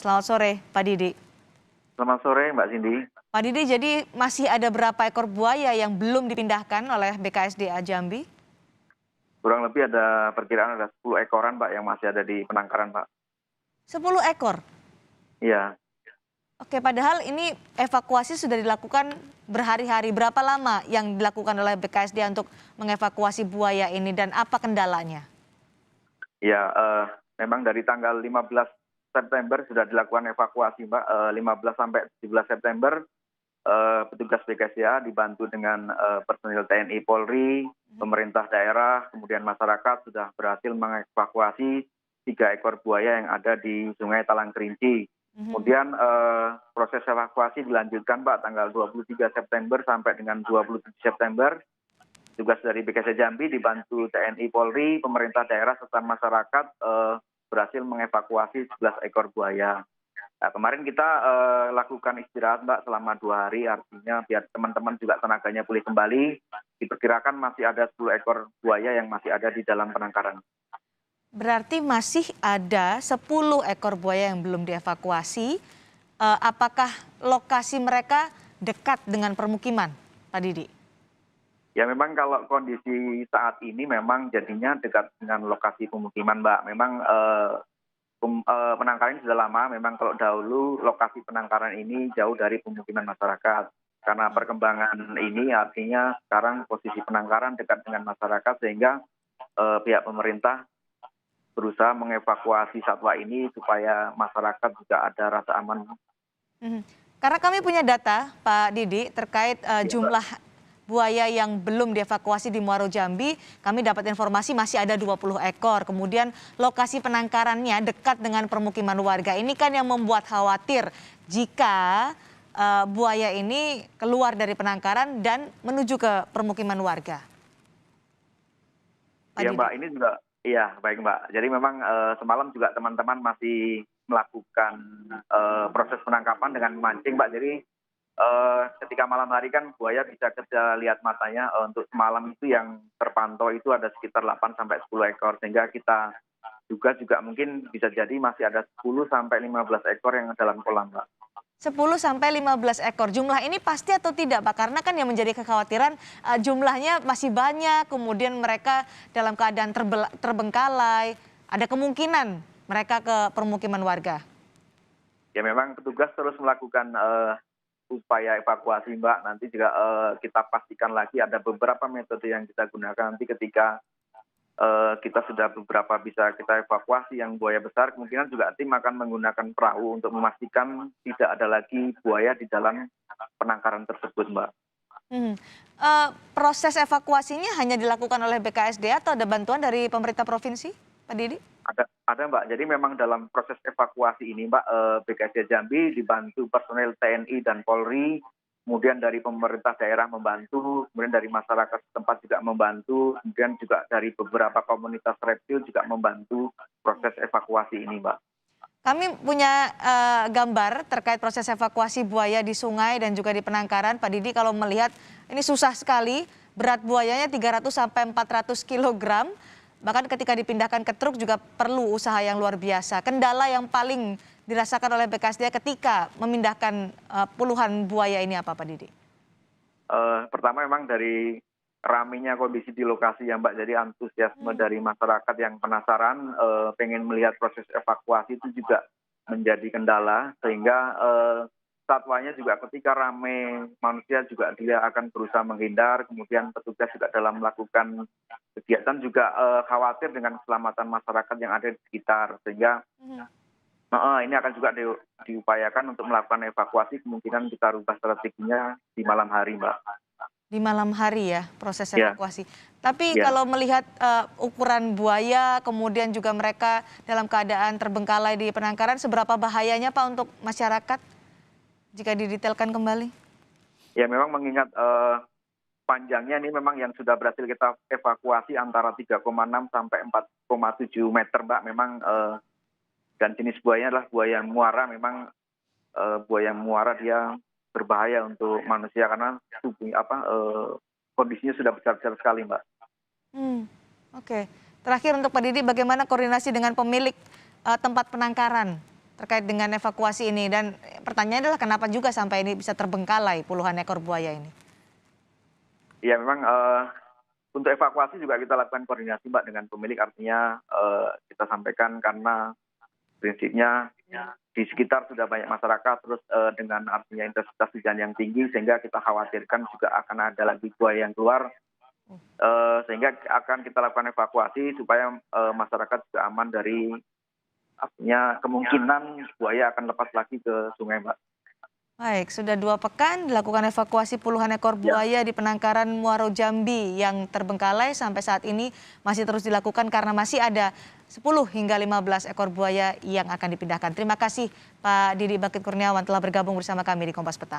Selamat sore, Pak Didi. Selamat sore Mbak Cindy. Pak Didi, jadi masih ada berapa ekor buaya yang belum dipindahkan oleh BKSDA Jambi? Kurang lebih ada perkiraan ada 10 ekoran Mbak yang masih ada di penangkaran Mbak. 10 ekor? Iya, Oke, padahal ini evakuasi sudah dilakukan berhari-hari. Berapa lama yang dilakukan oleh BKSDA untuk mengevakuasi buaya ini dan apa kendalanya? iya, memang dari tanggal 15 September sudah dilakukan evakuasi Mbak. 15 sampai 17 September petugas BKSDA dibantu dengan personil TNI Polri, pemerintah daerah, kemudian masyarakat sudah berhasil mengevakuasi 3 ekor buaya yang ada di Sungai Talang Kerinci. Mhm. Kemudian proses evakuasi dilanjutkan Pak tanggal 23 September sampai dengan 27 September. Tugas dari BKSDA Jambi dibantu TNI Polri, pemerintah daerah serta masyarakat berhasil mengevakuasi 11 ekor buaya. Nah, kemarin kita lakukan istirahat Mbak selama 2 hari, artinya biar teman-teman juga tenaganya pulih kembali. Diperkirakan masih ada 10 ekor buaya yang masih ada di dalam penangkaran. Berarti masih ada 10 ekor buaya yang belum dievakuasi. Apakah lokasi mereka dekat dengan permukiman, Pak Didi? Ya memang kalau kondisi saat ini memang jadinya dekat dengan lokasi pemukiman Mbak. Memang penangkaran ini sudah lama, memang kalau dahulu lokasi penangkaran ini jauh dari pemukiman masyarakat. Karena perkembangan ini artinya sekarang posisi penangkaran dekat dengan masyarakat sehingga pihak pemerintah berusaha mengevakuasi satwa ini supaya masyarakat juga ada rasa aman. Mhm. Karena kami punya data, Pak Didi, terkait Ya, jumlah Mbak. buaya yang belum dievakuasi di Muaro Jambi. Kami dapat informasi masih ada 20 ekor. Kemudian lokasi penangkarannya dekat dengan permukiman warga. Ini kan yang membuat khawatir jika buaya ini keluar dari penangkaran dan menuju ke permukiman warga. Pak Iya Didi. Mbak, ini juga iya baik Mbak. Jadi memang semalam juga teman-teman masih melakukan proses penangkapan dengan memancing Mbak. Jadi ketika malam hari kan buaya bisa kita lihat matanya, untuk semalam itu yang terpantau itu ada sekitar 8 sampai 10 ekor. Sehingga kita juga mungkin bisa jadi masih ada 10 sampai 15 ekor yang dalam kolam Mbak. 10 sampai 15 ekor. Jumlah ini pasti atau tidak, Pak? Karena kan yang menjadi kekhawatiran jumlahnya masih banyak, kemudian mereka dalam keadaan terbengkalai. Ada kemungkinan mereka ke permukiman warga. Ya memang petugas terus melakukan upaya evakuasi Mbak. Nanti juga kita pastikan lagi ada beberapa metode yang kita gunakan nanti ketika kita sudah beberapa bisa kita evakuasi yang buaya besar, kemungkinan juga tim akan menggunakan perahu untuk memastikan tidak ada lagi buaya di dalam penangkaran tersebut Mbak. Hmm. Proses evakuasinya hanya dilakukan oleh BKSDA atau ada bantuan dari pemerintah provinsi, Pak Didi? Ada Mbak, jadi memang dalam proses evakuasi ini Mbak, BKSDA Jambi dibantu personel TNI dan Polri, kemudian dari pemerintah daerah membantu, kemudian dari masyarakat setempat juga membantu, kemudian juga dari beberapa komunitas reptil juga membantu proses evakuasi ini Mbak. Kami punya gambar terkait proses evakuasi buaya di sungai dan juga di penangkaran. Pak Didi, kalau melihat ini susah sekali, berat buayanya 300 sampai 400 kilogram. Bahkan ketika dipindahkan ke truk juga perlu usaha yang luar biasa. Kendala yang paling dirasakan oleh BKSDA ketika memindahkan puluhan buaya ini apa, Pak Didi? Pertama memang dari ramainya kondisi di lokasi ya Mbak, jadi antusiasme dari masyarakat yang penasaran pengen melihat proses evakuasi itu juga menjadi kendala, sehingga satwanya juga ketika ramai manusia juga dia akan berusaha menghindar, kemudian petugas juga dalam melakukan kegiatan juga khawatir dengan keselamatan masyarakat yang ada di sekitar, sehingga Mhm. ini akan juga diupayakan untuk melakukan evakuasi, kemungkinan kita rubah strateginya di malam hari Mbak. Di malam hari ya proses Ya, evakuasi. Tapi ya. kalau melihat ukuran buaya, kemudian juga mereka dalam keadaan terbengkalai di penangkaran, seberapa bahayanya Pak untuk masyarakat jika didetailkan kembali? Ya memang mengingat panjangnya ini memang yang sudah berhasil kita evakuasi antara 3,6 sampai 4,7 meter Mbak. Memang dan jenis buayanya adalah buaya muara. Memang buaya muara dia berbahaya untuk manusia karena kondisinya sudah besar-besar sekali Mbak. Hmm, oke. Terakhir untuk Pak Didi, bagaimana koordinasi dengan pemilik tempat penangkaran terkait dengan evakuasi ini. Dan pertanyaannya adalah kenapa juga sampai ini bisa terbengkalai puluhan ekor buaya ini? Ya memang untuk evakuasi juga kita lakukan koordinasi Mbak dengan pemilik, artinya kita sampaikan karena prinsipnya di sekitar sudah banyak masyarakat, terus dengan artinya intensitas hujan yang tinggi sehingga kita khawatirkan juga akan ada lagi buaya yang keluar, sehingga akan kita lakukan evakuasi supaya masyarakat juga aman dari artinya kemungkinan buaya akan lepas lagi ke sungai Mbak. Baik, sudah 2 pekan dilakukan evakuasi puluhan ekor buaya di penangkaran Muaro Jambi yang terbengkalai sampai saat ini masih terus dilakukan karena masih ada 10 hingga 15 ekor buaya yang akan dipindahkan. Terima kasih Pak Didi Bakit Kurniawan telah bergabung bersama kami di Kompas Petang.